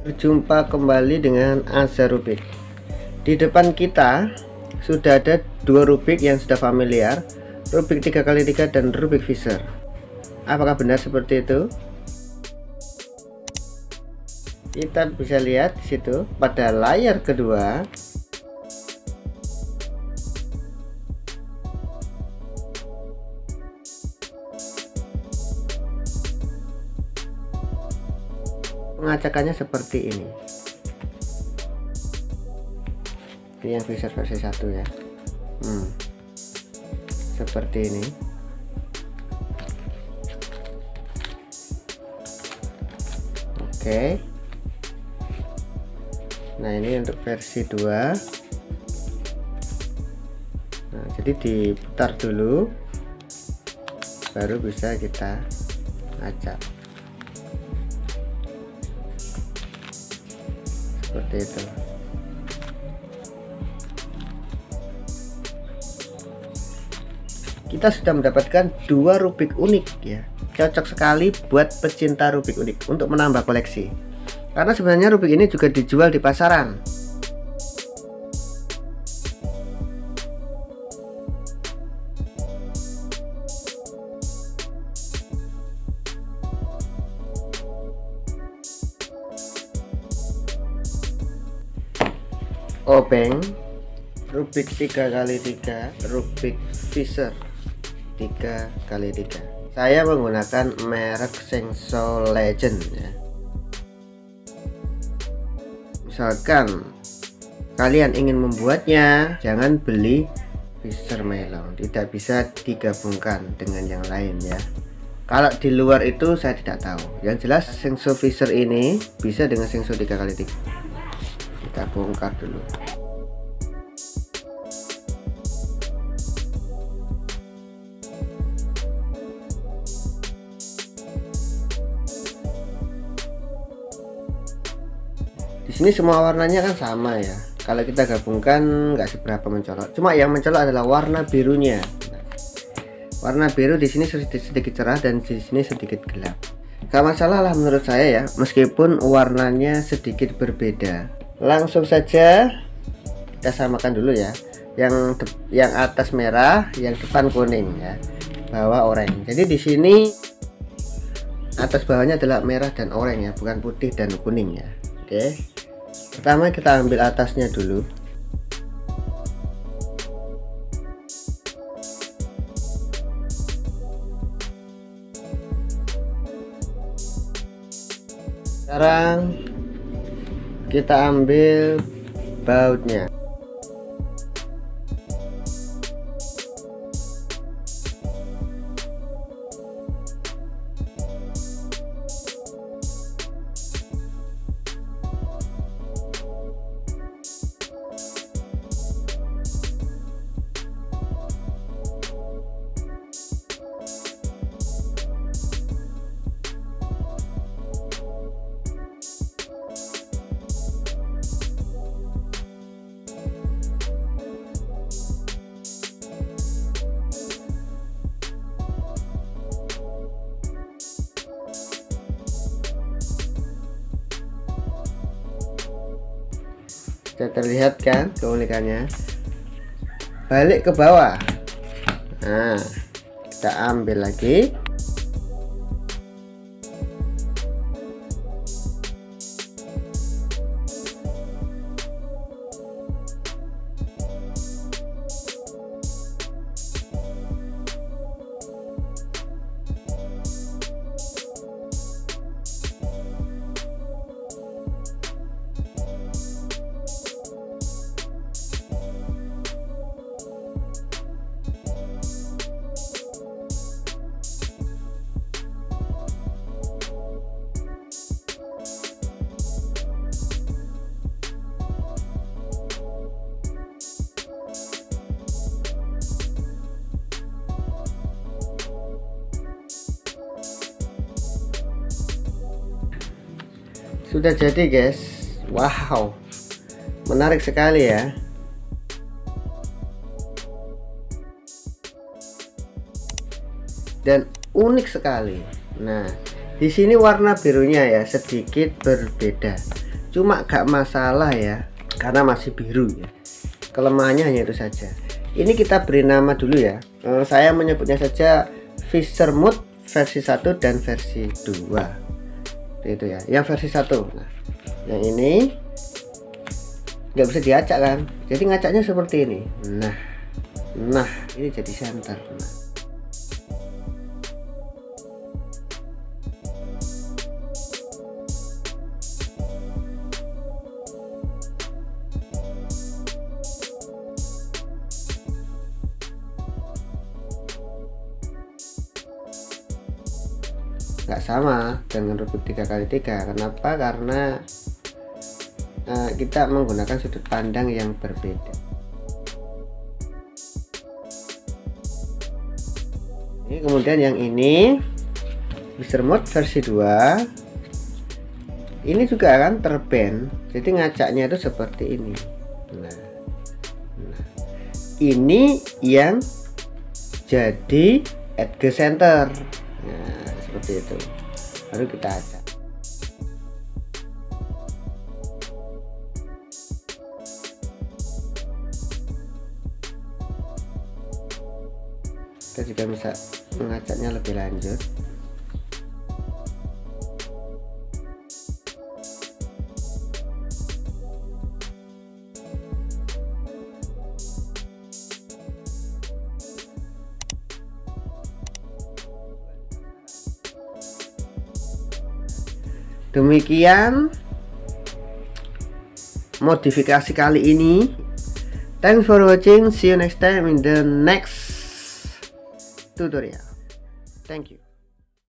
Berjumpa kembali dengan Azhar Rubik. Di depan kita sudah ada dua Rubik yang sudah familiar, Rubik 3x3 dan Rubik Fisher. Apakah benar seperti itu? Kita bisa lihat di situ pada layar kedua pengacakannya seperti ini. Ini yang Fisher versi 1 ya. Seperti ini. Oke. Nah, ini untuk versi 2. Nah, jadi diputar dulu baru bisa kita acak. Seperti itu. Kita sudah mendapatkan dua Rubik unik ya. Cocok sekali buat pecinta Rubik unik untuk menambah koleksi. Karena sebenarnya Rubik ini juga dijual di pasaran. Obeng, Rubik 3x3, Rubik Fisher 3x3. Saya menggunakan merek Shengshou Legend ya. Misalkan kalian ingin membuatnya, jangan beli Fisher Melon, tidak bisa digabungkan dengan yang lain ya. Kalau di luar itu saya tidak tahu. Yang jelas Shengshou Fisher ini bisa dengan Shengshou 3x3. Kita bongkar dulu. Di sini semua warnanya kan sama ya. Kalau kita gabungkan nggak seberapa mencolok. Cuma yang mencolok adalah warna birunya. Warna biru di sini sedikit cerah dan di sini sedikit gelap. Gak masalah lah menurut saya ya, meskipun warnanya sedikit berbeda. Langsung saja kita samakan dulu ya. Yang atas merah, yang depan kuning ya. Bawah oranye. Jadi di sini atas bawahnya adalah merah dan oranye ya, bukan putih dan kuning ya. Oke. Pertama kita ambil atasnya dulu. Sekarang kita ambil bautnya. Sudah terlihat kan keunikannya. Balik ke bawah. Nah, kita ambil lagi. Sudah jadi guys. Wow, menarik sekali ya. Dan unik sekali. Nah, di sini warna birunya ya sedikit berbeda. cuma gak masalah ya karena masih biru ya. Kelemahannya hanya itu saja. Ini kita beri nama dulu ya. Saya menyebutnya saja Fisher Mode versi 1 dan versi 2 itu ya. Yang versi 1, nah yang ini nggak bisa diacak kan, jadi ngacaknya seperti ini. Nah ini jadi center. Nggak sama dengan rubik 3x3. Kenapa? Karena kita menggunakan sudut pandang yang berbeda. Ini kemudian yang ini Fisher Mode versi 2 ini juga akan terbend, jadi ngacaknya itu seperti ini. Nah ini yang jadi edge center. Nah seperti itu, baru kita acak. Kita juga bisa mengacaknya lebih lanjut. Demikian modifikasi kali ini. Thanks for watching. See you next time in the next tutorial. Thank you.